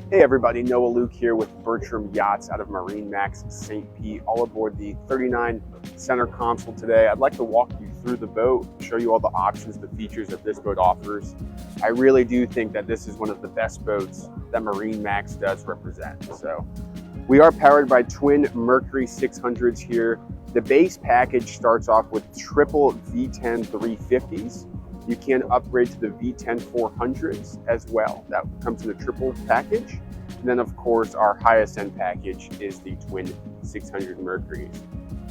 Hey everybody, Noah Luke here with Bertram Yachts out of MarineMax St. Pete, all aboard the 39 center console today. I'd like to walk you through the boat, show you all the options, the features that this boat offers. I really do think that this is one of the best boats that MarineMax does represent. So we are powered by twin Mercury 600s here. The base package starts off with triple V10 350s. You can upgrade to the V10 400s as well. That comes in a triple package. And then of course, our highest end package is the twin 600 Mercuries.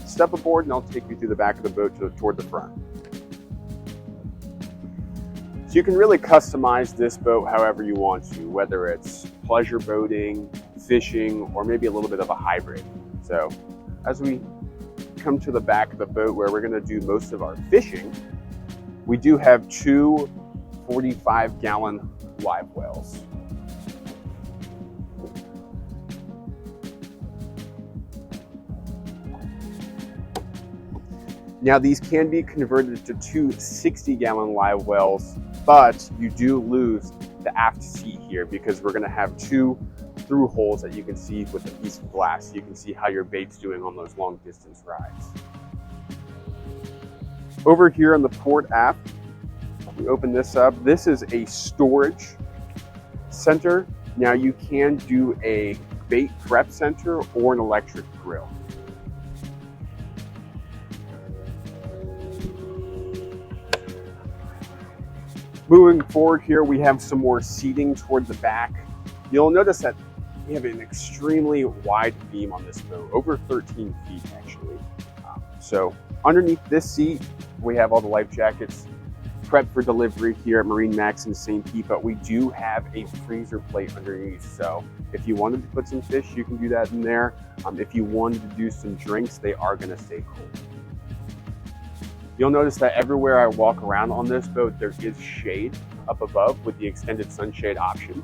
Step aboard and I'll take you through the back of the boat toward the front. So you can really customize this boat however you want to, whether it's pleasure boating, fishing, or maybe a little bit of a hybrid. So as we come to the back of the boat where we're gonna do most of our fishing, we do have two 45-gallon live wells. Now these can be converted to two 60-gallon live wells, but you do lose the aft seat here because we're gonna have two through holes that you can see with a piece of glass. So you can see how your bait's doing on those long distance rides. Over here on the port aft, we open this up. This is a storage center. Now you can do a bait prep center or an electric grill. Moving forward here, we have some more seating toward the back. You'll notice that we have an extremely wide beam on this boat, over 13 feet actually. So underneath this seat, we have all the life jackets prepped for delivery here at MarineMax in St. Pete, but we do have a freezer plate underneath. So if you wanted to put some fish, you can do that in there. If you wanted to do some drinks, they are gonna stay cold. You'll notice that everywhere I walk around on this boat, there is shade up above with the extended sunshade option.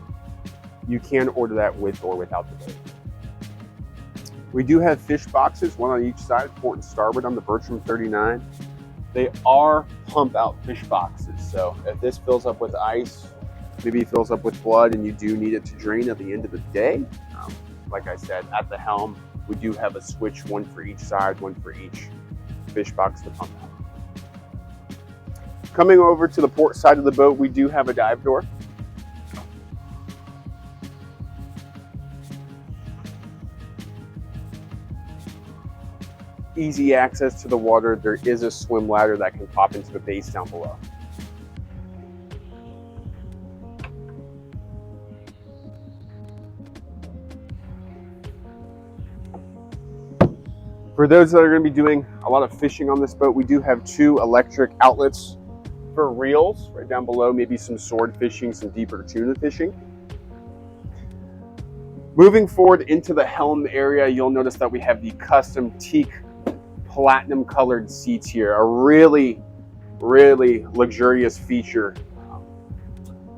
You can order that with or without the boat. We do have fish boxes, one on each side, port and starboard on the Bertram 39. They are pump out fish boxes. So if this fills up with ice, maybe it fills up with blood and you do need it to drain at the end of the day, like I said, at the helm, we do have a switch, one for each side, one for each fish box to pump out. Coming over to the port side of the boat, we do have a dive door. Easy access to the water. There is a swim ladder that can pop into the base down below. For those that are going to be doing a lot of fishing on this boat, we do have two electric outlets for reels right down below, maybe some sword fishing, some deeper tuna fishing. Moving forward into the helm area, you'll notice that we have the custom teak platinum colored seats here, a really luxurious feature.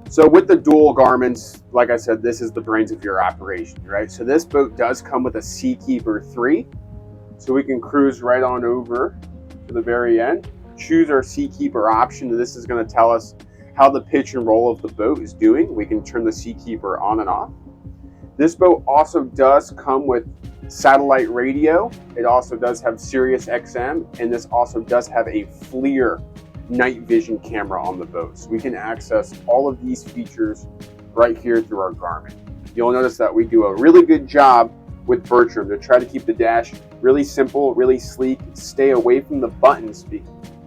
So with the dual garments, like I said, this is the brains of your operation, right? So this boat does come with a Seakeeper 3, so we can cruise right on over to the very end, choose our Seakeeper option, and this is going to tell us how the pitch and roll of the boat is doing. We can turn the Seakeeper on and off. This boat also does come with satellite radio. It also does have Sirius XM, and this also does have a FLIR night vision camera on the boat. So we can access all of these features right here through our Garmin. You'll notice that we do a really good job with Bertram to try to keep the dash really simple, really sleek, stay away from the buttons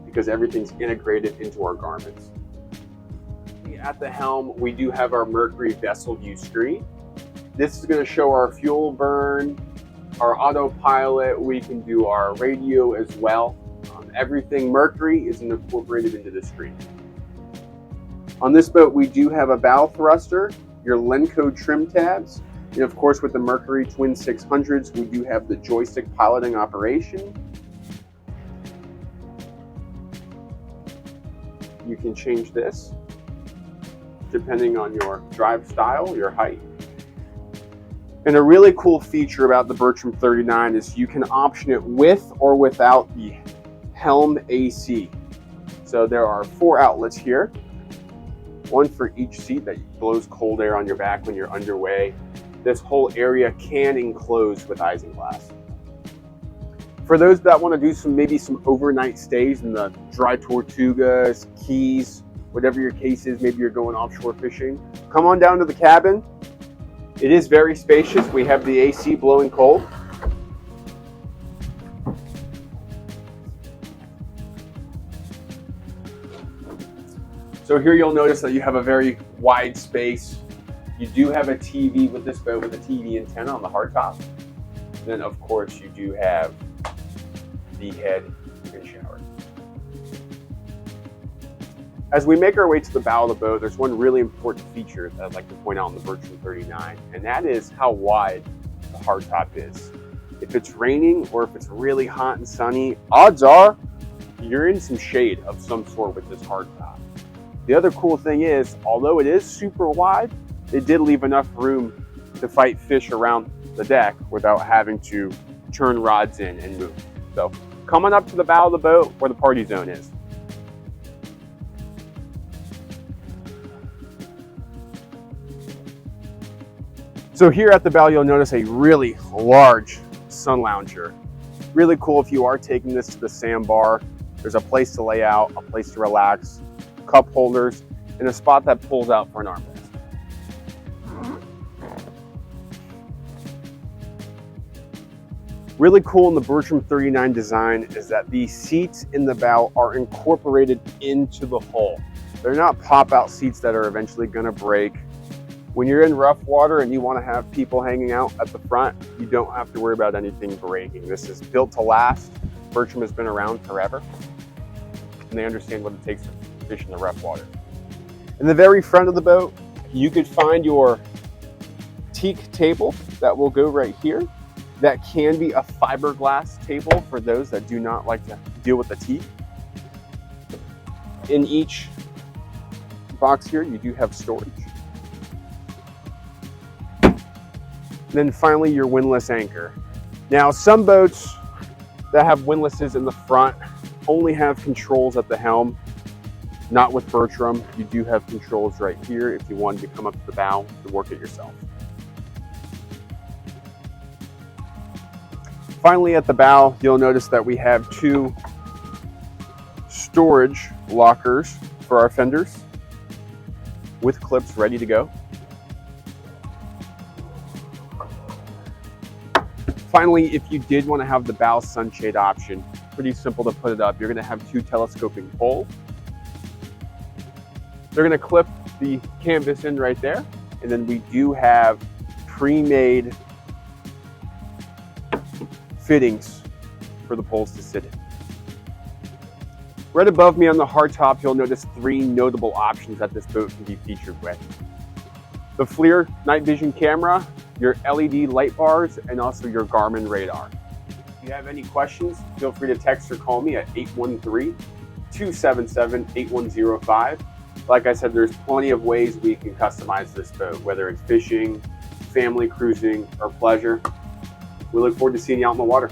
because everything's integrated into our Garmins. At the helm, we do have our Mercury vessel view screen. This is going to show our fuel burn, our autopilot. We can do our radio as well. Everything Mercury is incorporated into the screen. On this boat, we do have a bow thruster, your Lenco trim tabs, and of course with the Mercury Twin 600s, we do have the joystick piloting operation. You can change this depending on your drive style, your height. And a really cool feature about the Bertram 39 is you can option it with or without the helm AC. So there are 4 outlets here, one for each seat that blows cold air on your back when you're underway. this whole area can enclose with isinglass. For those that want to do maybe some overnight stays in the Dry Tortugas, Keys, whatever your case is, maybe you're going offshore fishing, come on down to the cabin. It is very spacious. We have the AC blowing cold. So here you'll notice that you have a very wide space. You do have a TV with this boat with a TV antenna on the hardtop. Then of course you do have the head and shower. As we make our way to the bow of the boat, there's one really important feature that I'd like to point out on the Bertram 39, and that is how wide the hardtop is. If it's raining or if it's really hot and sunny, odds are you're in some shade of some sort with this hardtop. The other cool thing is, although it is super wide, it did leave enough room to fight fish around the deck without having to turn rods in and move. So come on up to the bow of the boat where the party zone is. So here at the bow, you'll notice a really large sun lounger. Really cool if you are taking this to the sandbar. There's a place to lay out, a place to relax, cup holders, and a spot that pulls out for an armrest. Really cool in the Bertram 39 design is that the seats in the bow are incorporated into the hull. They're not pop-out seats that are eventually going to break. When you're in rough water and you want to have people hanging out at the front, you don't have to worry about anything breaking. This is built to last. Bertram has been around forever, and they understand what it takes to fish in the rough water. In the very front of the boat, you could find your teak table that will go right here. That can be a fiberglass table for those that do not like to deal with the teak. In each box here, you do have storage. Then finally, your windlass anchor. Now, some boats that have windlasses in the front only have controls at the helm. Not with Bertram. You do have controls right here if you wanted to come up to the bow to work it yourself. Finally, at the bow, you'll notice that we have two storage lockers for our fenders with clips ready to go. Finally, if you did want to have the bow sunshade option, pretty simple to put it up. You're going to have two telescoping poles. They're going to clip the canvas in right there, and then we do have pre-made fittings for the poles to sit in. Right above me on the hardtop, you'll notice three notable options that this boat can be featured with. The FLIR night vision camera, your LED light bars, and also your Garmin radar. If you have any questions, feel free to text or call me at 813-277-8105. Like I said, there's plenty of ways we can customize this boat, whether it's fishing, family cruising, or pleasure. We look forward to seeing you out in the water.